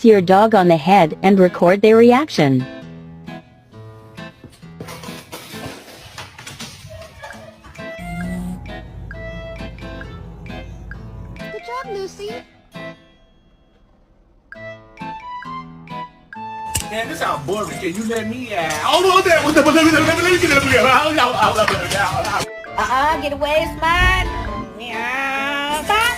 your dog on the head and record their reaction. Good job, Lucy. Man, this sounds boring. Can you let me out? Oh, no, let me get up here. Get away, it's mine. Yeah, bye.